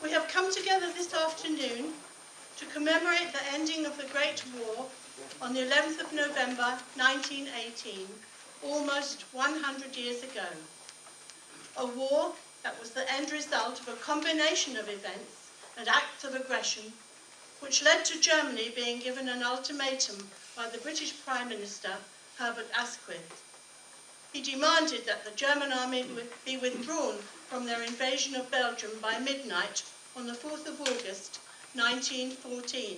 We have come together this afternoon to commemorate the ending of the Great War on the 11th of November 1918, almost 100 years ago. A war that was the end result of a combination of events and acts of aggression which led to Germany being given an ultimatum by the British Prime Minister Herbert Asquith. He demanded that the German army be withdrawn from their invasion of Belgium by midnight on the 4th of August, 1914.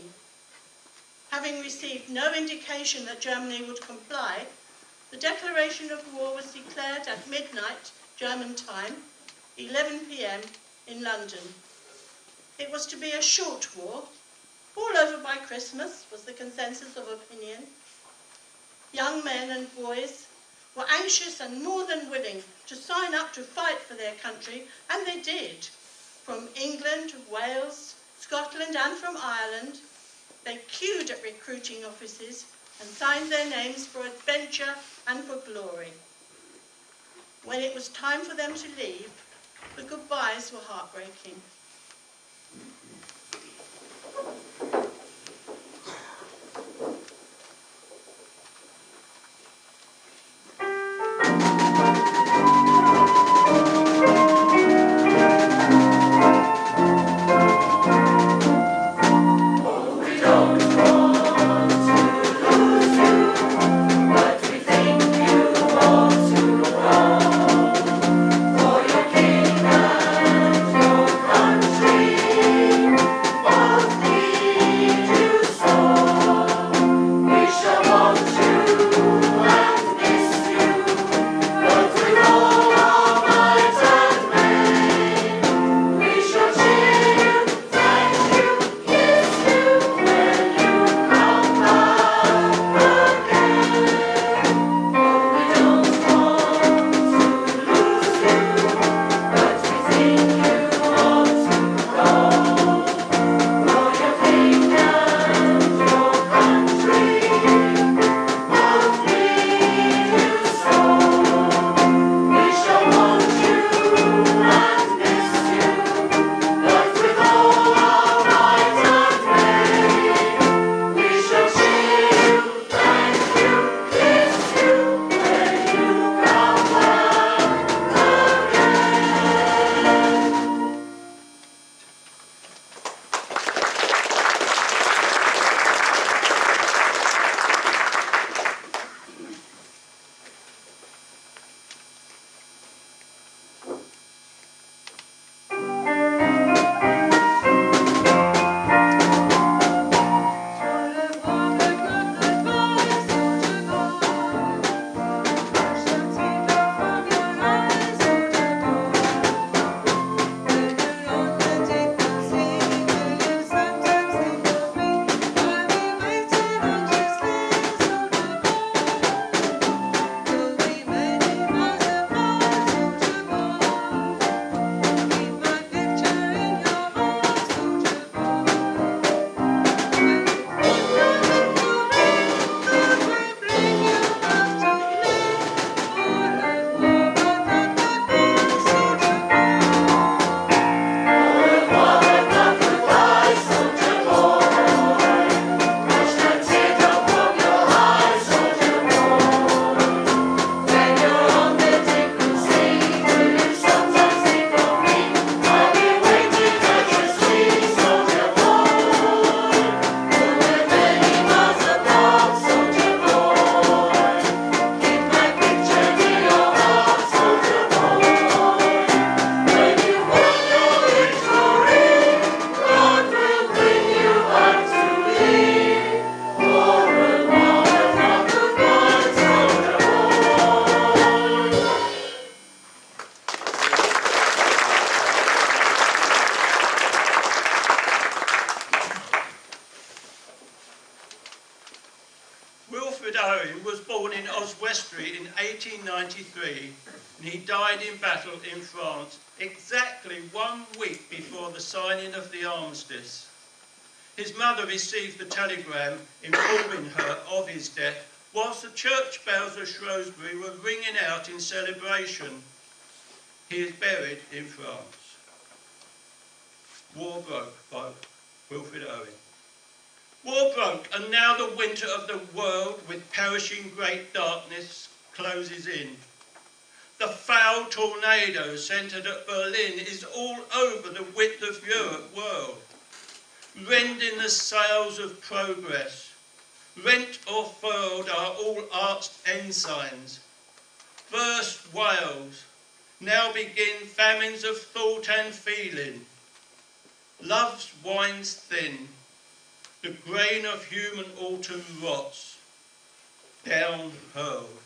Having received no indication that Germany would comply, the declaration of war was declared at midnight, German time, 11 p.m. in London. It was to be a short war, all over by Christmas, was the consensus of opinion. Young men and boys were anxious and more than willing to sign up to fight for their country, and they did. From England, Wales, Scotland and from Ireland, they queued at recruiting offices and signed their names for adventure and for glory. When it was time for them to leave, the goodbyes were heartbreaking. was born in Oswestry in 1893, and he died in battle in France exactly 1 week before the signing of the armistice. His mother received the telegram informing her of his death whilst the church bells of Shrewsbury were ringing out in celebration. He is buried in France. War broke by Wilfred Owen. War broke, and now the winter of the world with perishing great darkness closes in. The foul tornado centred at Berlin is all over the width of Europe world, rending the sails of progress. rent or furled are all arched ensigns. Burst wails, now begin famines of thought and feeling. Love's winds thin, the grain of human autumn rots, down hurled.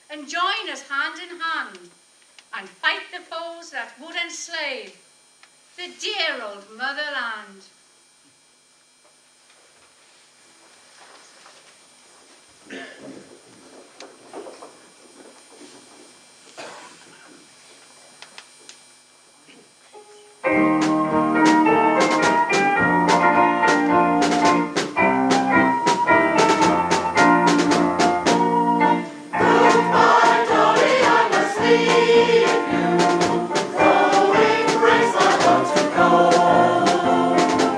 And join us hand in hand and fight the foes that would enslave the dear old motherland. Go.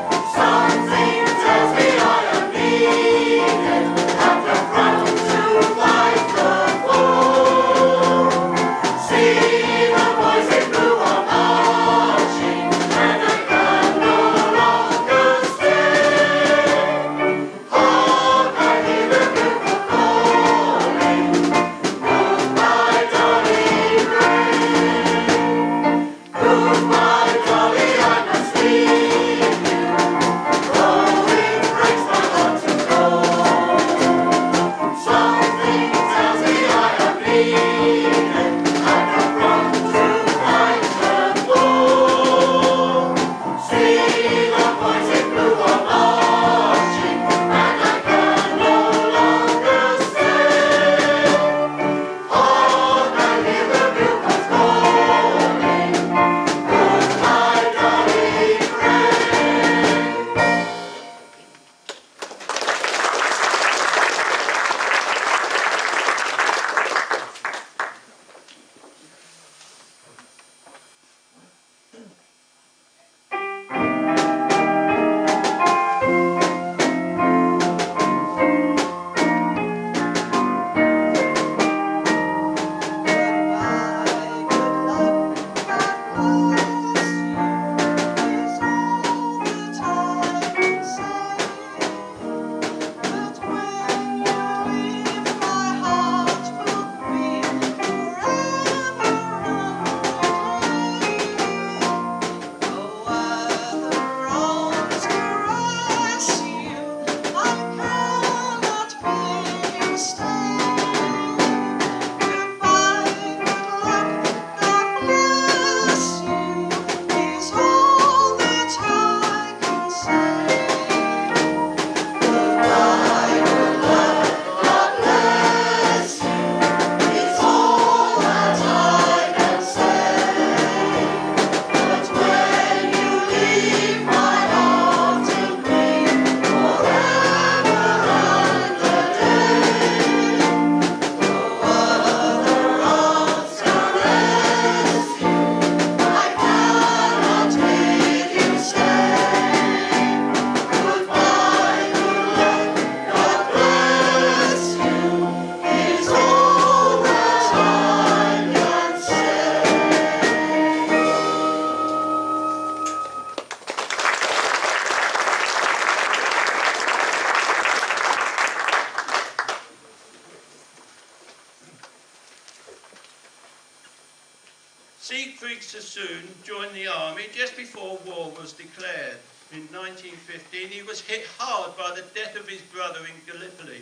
Siegfried Sassoon joined the army just before war was declared. In 1915, he was hit hard by the death of his brother in Gallipoli,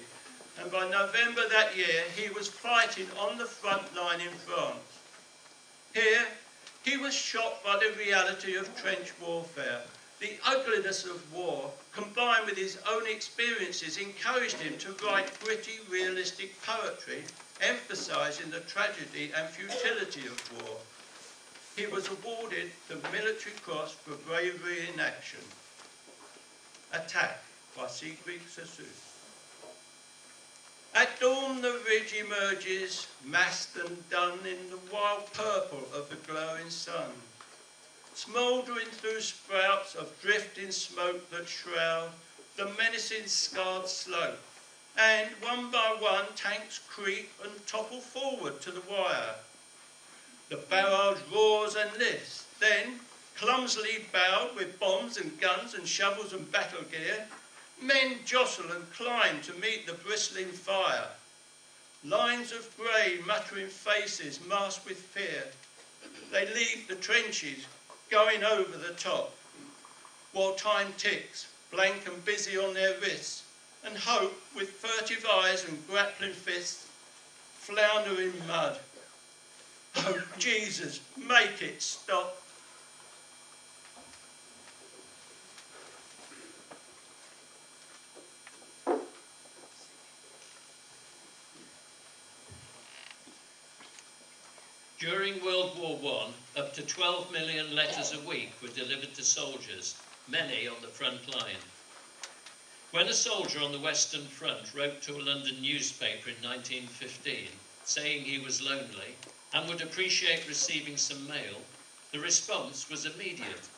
and by November that year, he was fighting on the front line in France. Here, he was shocked by the reality of trench warfare. The ugliness of war, combined with his own experiences, encouraged him to write gritty, realistic poetry, emphasising the tragedy and futility of war. He was awarded the Military Cross for bravery in action. Attack by Siegfried Sassoon. At dawn the ridge emerges, massed and dun in the wild purple of the glowing sun, smouldering through sprouts of drifting smoke that shroud the menacing scarred slope, and one by one tanks creep and topple forward to the wire. The barrage roars and lifts, then, clumsily bowed with bombs and guns and shovels and battle gear, men jostle and climb to meet the bristling fire. Lines of grey, muttering faces masked with fear. They leave the trenches, going over the top, while time ticks, blank and busy on their wrists, and hope, with furtive eyes and grappling fists, flounder in mud. Oh, Jesus, make it stop. During World War I, up to 12 million letters a week were delivered to soldiers, many on the front line. When a soldier on the Western Front wrote to a London newspaper in 1915, saying he was lonely and would appreciate receiving some mail, the response was immediate.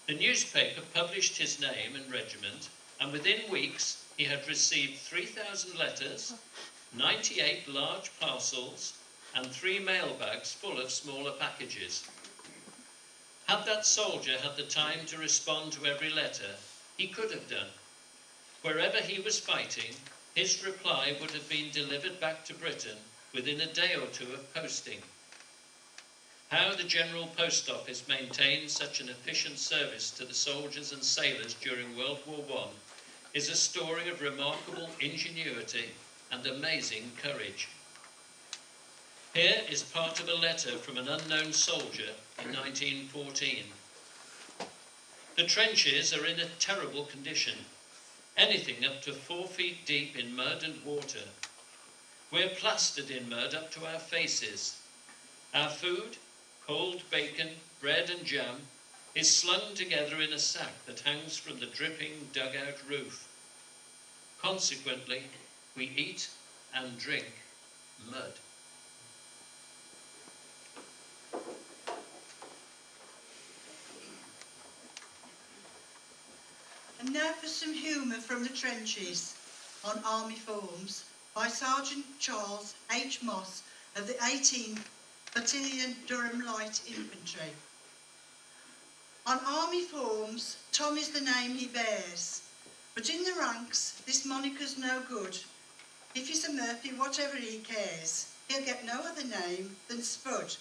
The newspaper published his name and regiment, and within weeks he had received 3,000 letters, 98 large parcels, and 3 mailbags full of smaller packages. Had that soldier had the time to respond to every letter, he could have done. Wherever he was fighting, his reply would have been delivered back to Britain within a day or two of posting. How the General Post Office maintained such an efficient service to the soldiers and sailors during World War I is a story of remarkable ingenuity and amazing courage. Here is part of a letter from an unknown soldier in 1914. The trenches are in a terrible condition, anything up to 4 feet deep in mud and water. We're plastered in mud up to our faces. Our food, cold bacon, bread and jam, is slung together in a sack that hangs from the dripping dugout roof. Consequently, we eat and drink mud. And now for some humour from the trenches on army forms by Sergeant Charles H. Moss of the 18th Battalion Durham Light Infantry. On army forms, Tom is the name he bears, but in the ranks this moniker's no good. If he's a Murphy, whatever he cares, he'll get no other name than Spud.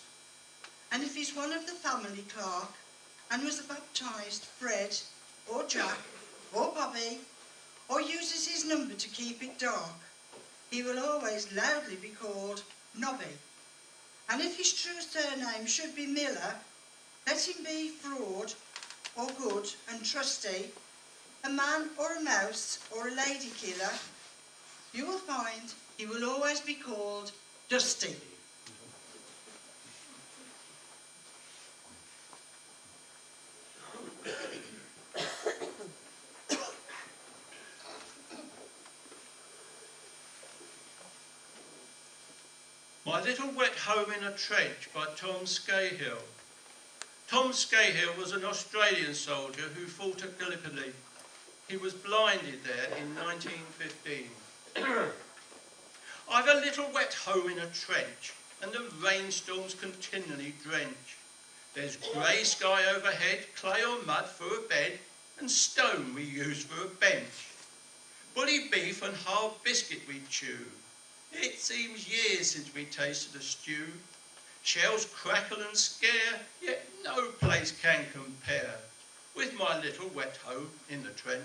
And if he's one of the family clerk and was baptised Fred or Jack or Bobby, or uses his number to keep it dark, he will always loudly be called Nobby. And if his true surname should be Miller, let him be fraud or good and trusty, a man or a mouse or a lady killer, you will find he will always be called Dusty. My Little Wet Home in a Trench by Tom Scahill. Tom Scahill was an Australian soldier who fought at Gallipoli. He was blinded there in 1915. I've a little wet home in a trench, and the rainstorms continually drench. There's grey sky overhead, clay or mud for a bed, and stone we use for a bench. Bully beef and hard biscuit we chew. It seems years since we tasted a stew. Shells crackle and scare, yet no place can compare with my little wet home in the trench.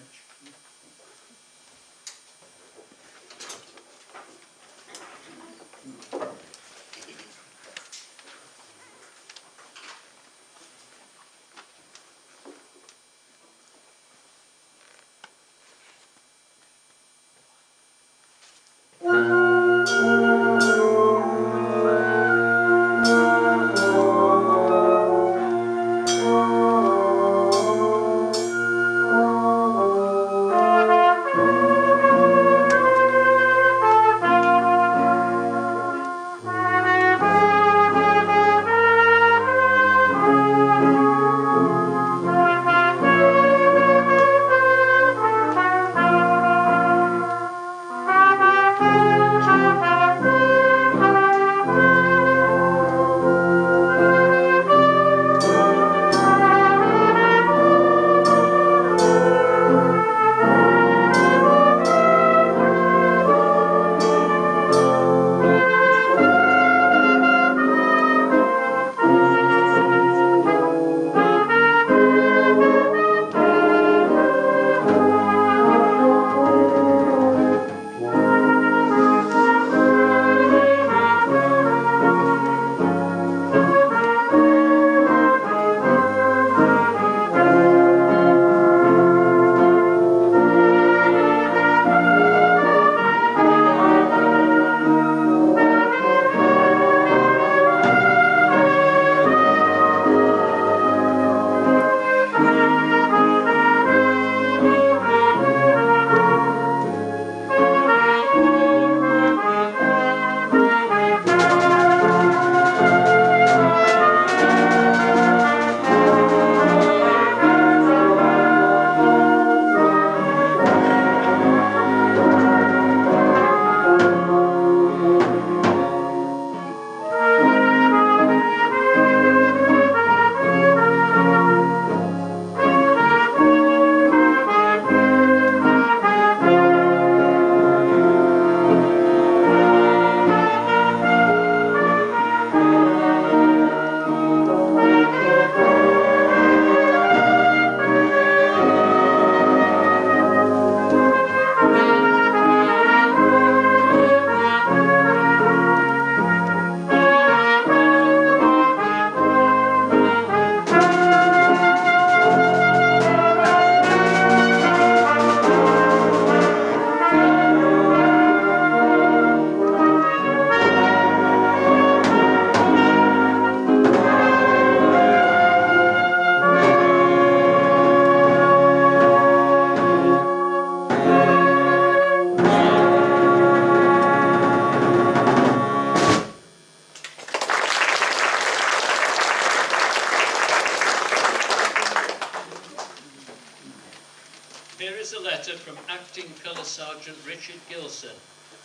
Sergeant Richard Gilson,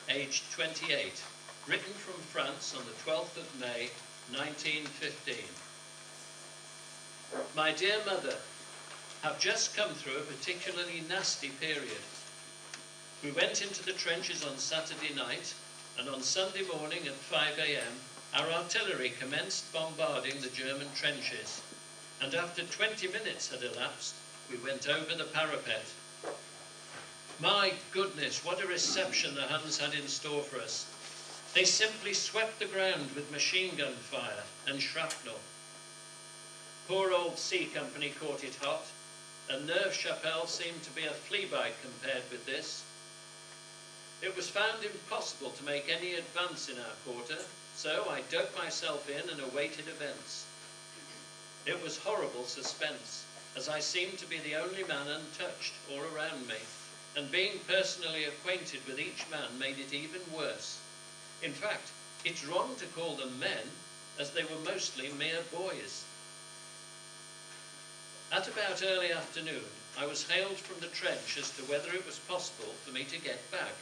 aged 28, written from France on the 12th of May, 1915. My dear mother, have just come through a particularly nasty period. We went into the trenches on Saturday night, and on Sunday morning at 5 a.m, our artillery commenced bombarding the German trenches, and after 20 minutes had elapsed, we went over the parapet. My goodness, what a reception the Huns had in store for us. They simply swept the ground with machine gun fire and shrapnel. Poor old C Company caught it hot, and Neuve-Chapelle seemed to be a flea bite compared with this. It was found impossible to make any advance in our quarter, so I dug myself in and awaited events. It was horrible suspense, as I seemed to be the only man untouched all around me, and being personally acquainted with each man made it even worse. In fact, it's wrong to call them men, as they were mostly mere boys. At about early afternoon, I was hailed from the trench as to whether it was possible for me to get back.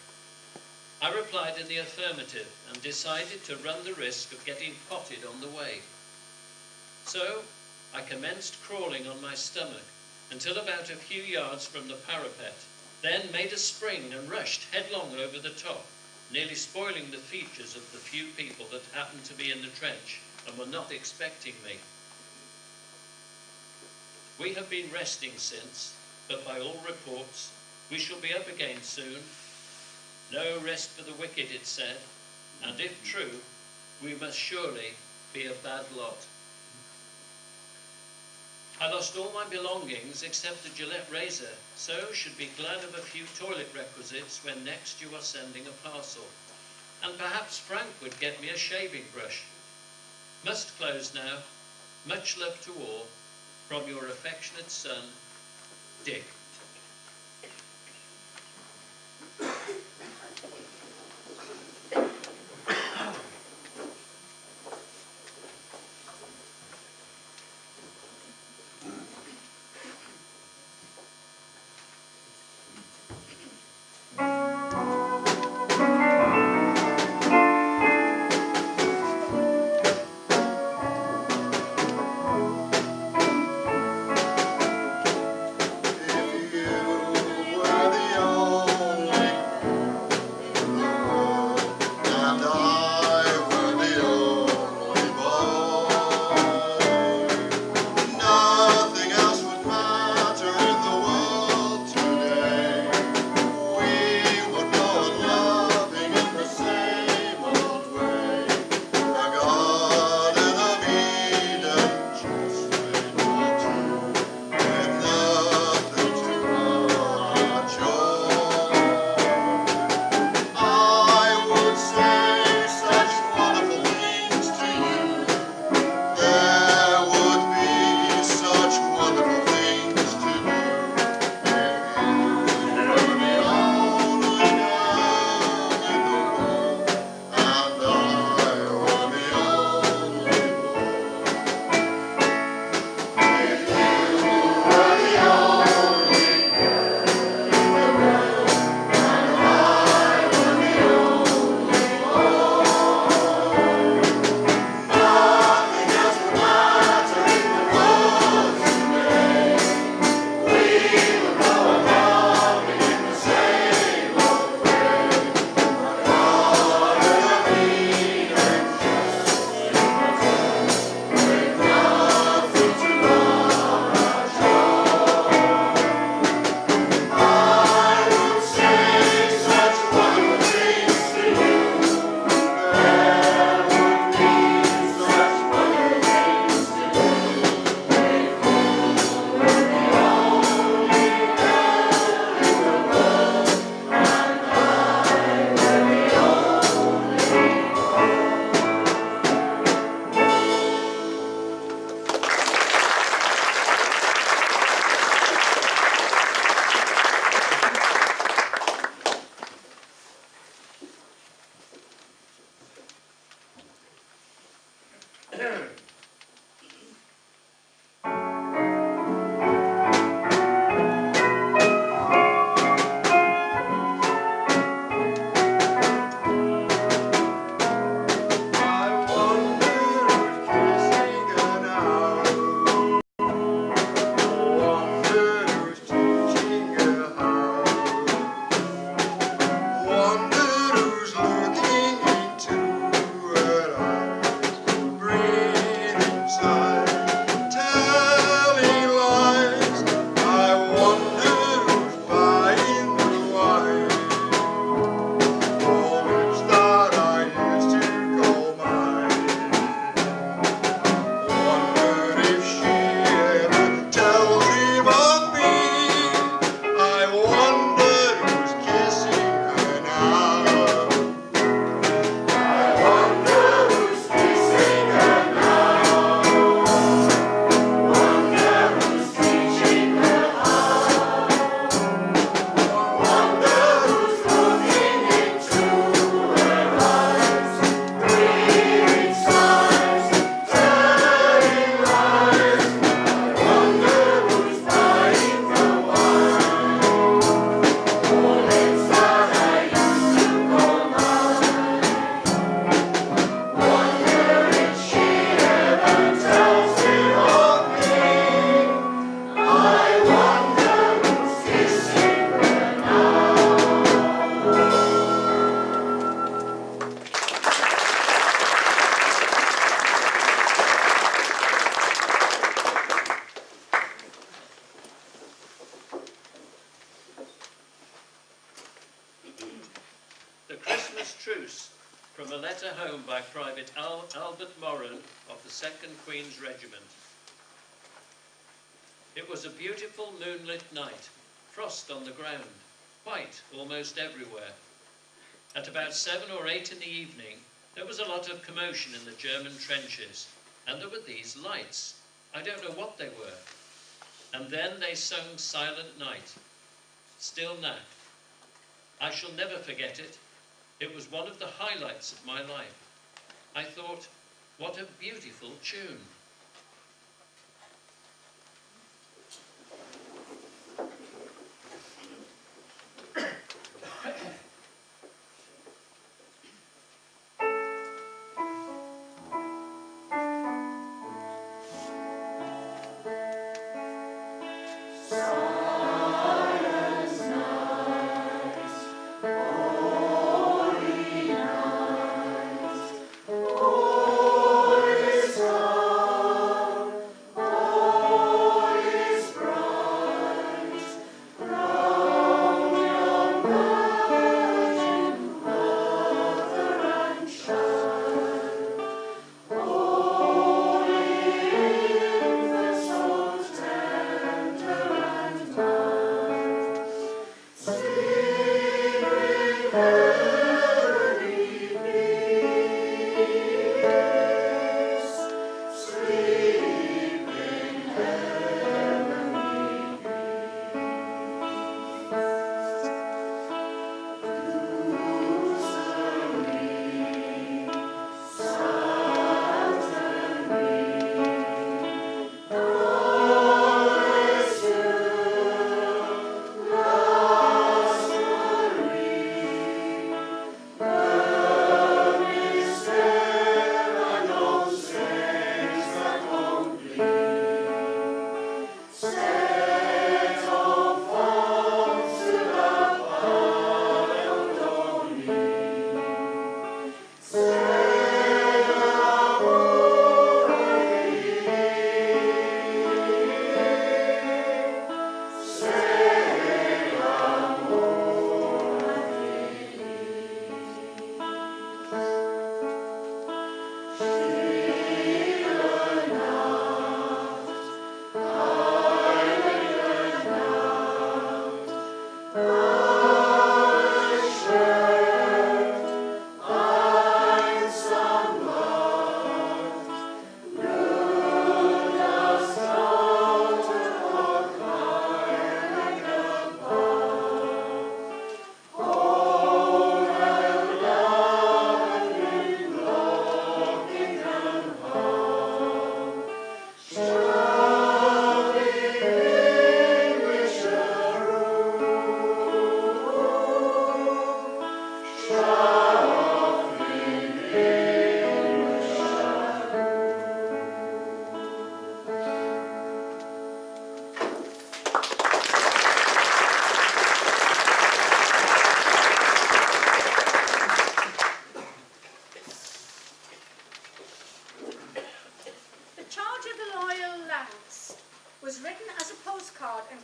I replied in the affirmative and decided to run the risk of getting potted on the way. So, I commenced crawling on my stomach until about a few yards from the parapet, then made a spring and rushed headlong over the top, nearly spoiling the features of the few people that happened to be in the trench, and were not expecting me. We have been resting since, but by all reports, we shall be up again soon. No rest for the wicked, it said, and if true, we must surely be a bad lot. I lost all my belongings except a Gillette razor, so should be glad of a few toilet requisites when next you are sending a parcel. And perhaps Frank would get me a shaving brush. Must close now. Much love to all. From your affectionate son, Dick. If Christmas truce from a letter home by Private Albert Moran of the 2nd Queen's Regiment. It was a beautiful moonlit night, frost on the ground, white almost everywhere. At about 7 or 8 in the evening, there was a lot of commotion in the German trenches, and there were these lights. I don't know what they were. And then they sung Silent Night, Still Nacht. I shall never forget it. It was one of the highlights of my life. I thought, what a beautiful tune.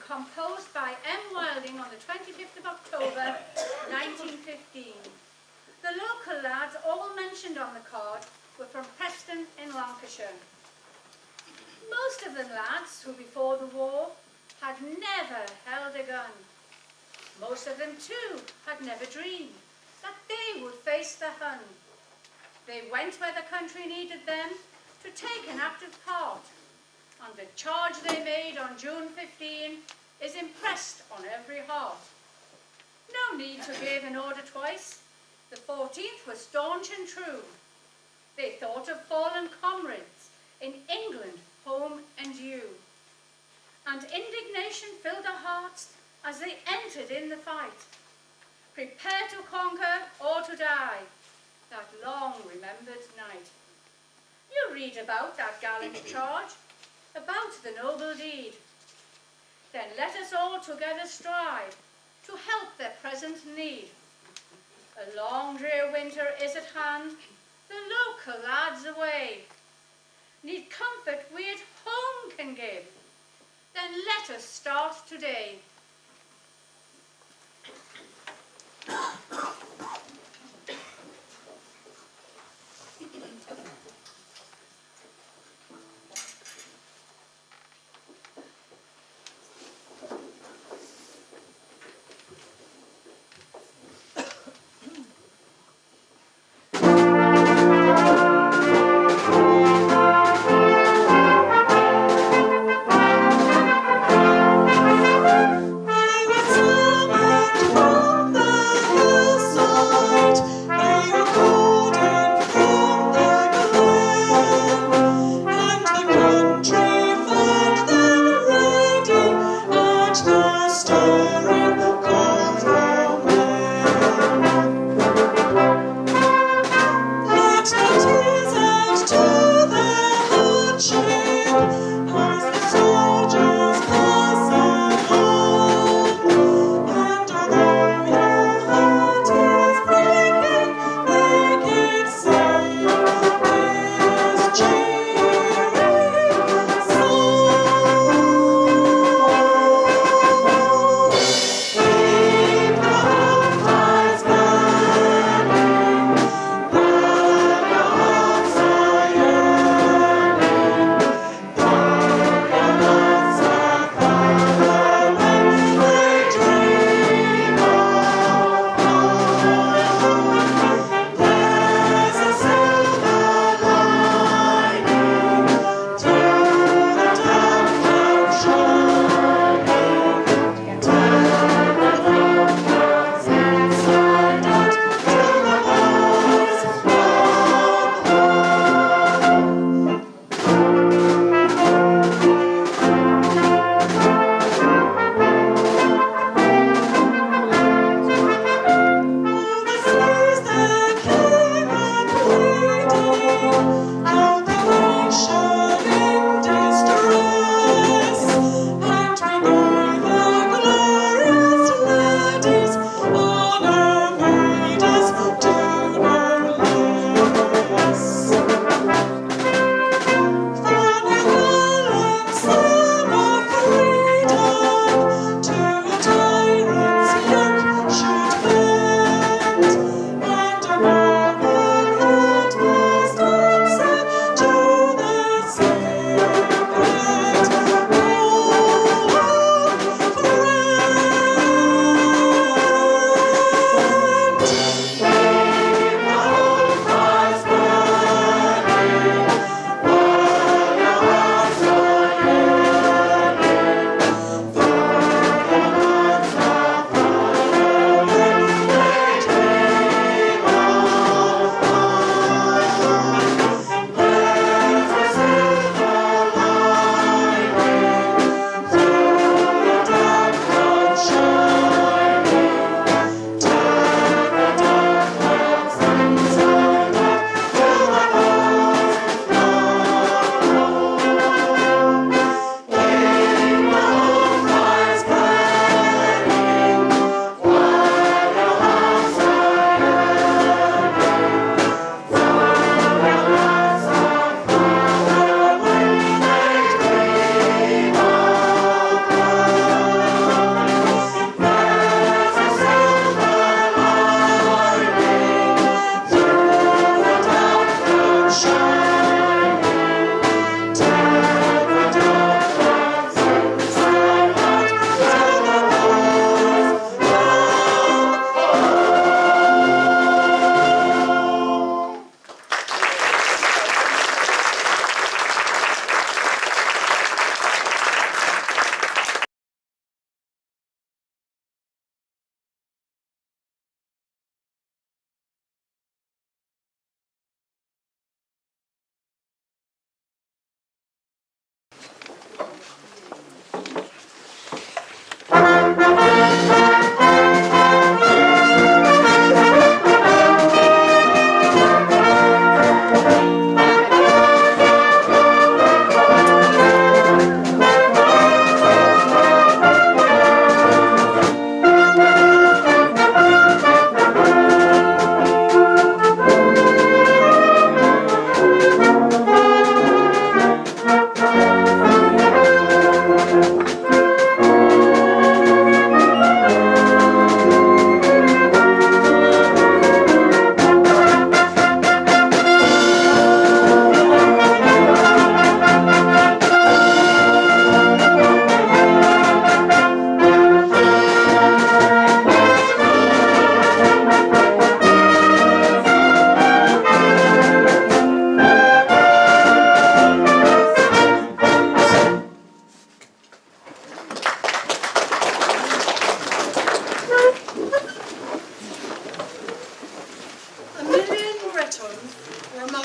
composed by M. Wilding on the 25th of October 1915. The local lads all mentioned on the card were from Preston in Lancashire. Most of the lads who before the war had never held a gun. Most of them too had never dreamed that they would face the Hun. They went where the country needed them to take an active part, and the charge they made on June 15 is impressed on every heart. No need to give an order twice. The 14th was staunch and true. They thought of fallen comrades in England, home and you. And indignation filled their hearts as they entered in the fight. Prepare to conquer or to die, that long-remembered night. You read about that gallant charge, about the noble deed. Then let us all together strive to help their present need. A long drear winter is at hand, the local lads away. Need comfort we at home can give, then let us start today.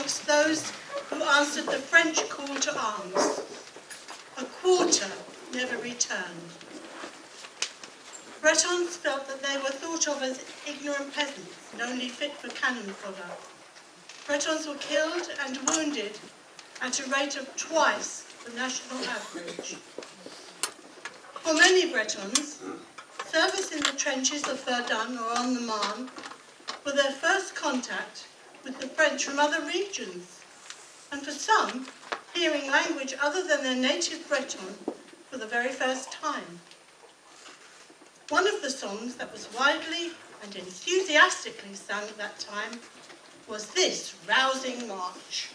amongst those who answered the French call to arms. A quarter never returned. Bretons felt that they were thought of as ignorant peasants and only fit for cannon fodder. Bretons were killed and wounded at a rate of twice the national average. For many Bretons, service in the trenches of Verdun or on the Marne were their first contact with the French from other regions, and for some, hearing language other than their native Breton for the very first time. One of the songs that was widely and enthusiastically sung at that time was this rousing march.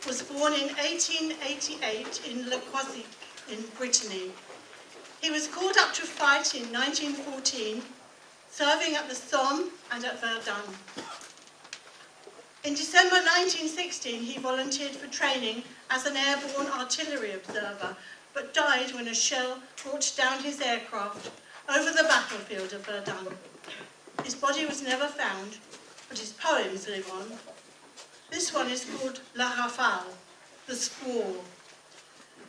Was born in 1888 in Le Croisic in Brittany. He was called up to fight in 1914, serving at the Somme and at Verdun. In December 1916, he volunteered for training as an airborne artillery observer, but died when a shell brought down his aircraft over the battlefield of Verdun. His body was never found, but his poems live on. This one is called La Rafale, the Squall.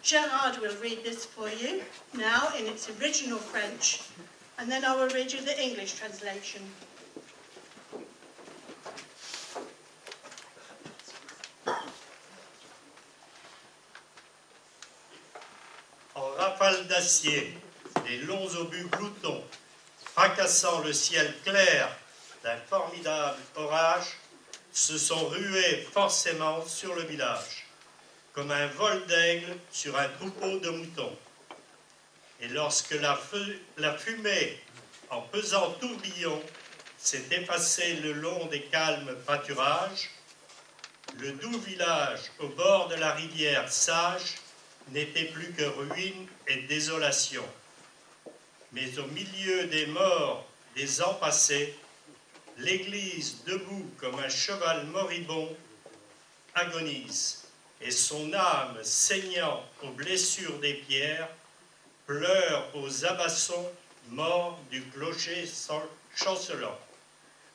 Gérard will read this for you, now in its original French, and then I will read you the English translation. En rafale d'acier, les longs obus gloutons, fracassant le ciel clair d'un formidable orage, se sont rués forcément sur le village, comme un vol d'aigle sur un troupeau de moutons. Et lorsque la fumée, en pesant tourbillon, s'est effacée le long des calmes pâturages, le doux village au bord de la rivière sage n'était plus que ruine et désolation. Mais au milieu des morts des ans passés, l'église, debout comme un cheval moribond, agonise, et son âme, saignant aux blessures des pierres, pleure aux abassons morts du clocher chancelant,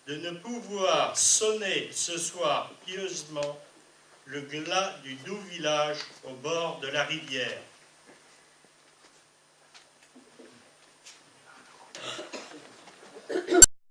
de ne pouvoir sonner ce soir pieusement le glas du doux village au bord de la rivière.